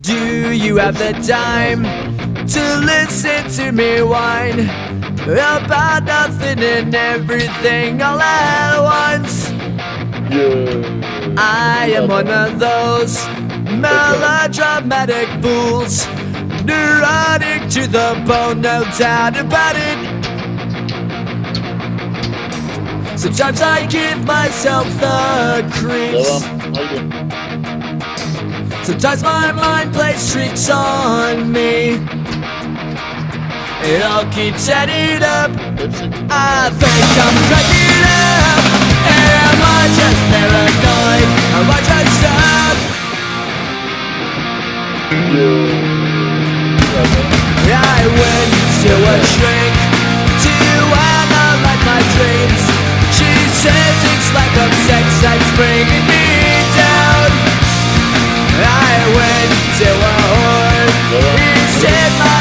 Do you have the time to listen to me whine about nothing and everything all at once? I am one of those melodramatic fools, neurotic to the bone, no doubt about it. Sometimes I give myself the creeps. Sometimes my mind plays tricks on me. It all keeps adding up. I think I'm cracking up. Am I just paranoid? Am I just up? I went to a shrink to analyze my dreams. She says it's like a sex that's bringing me down. I went to a whore. He said my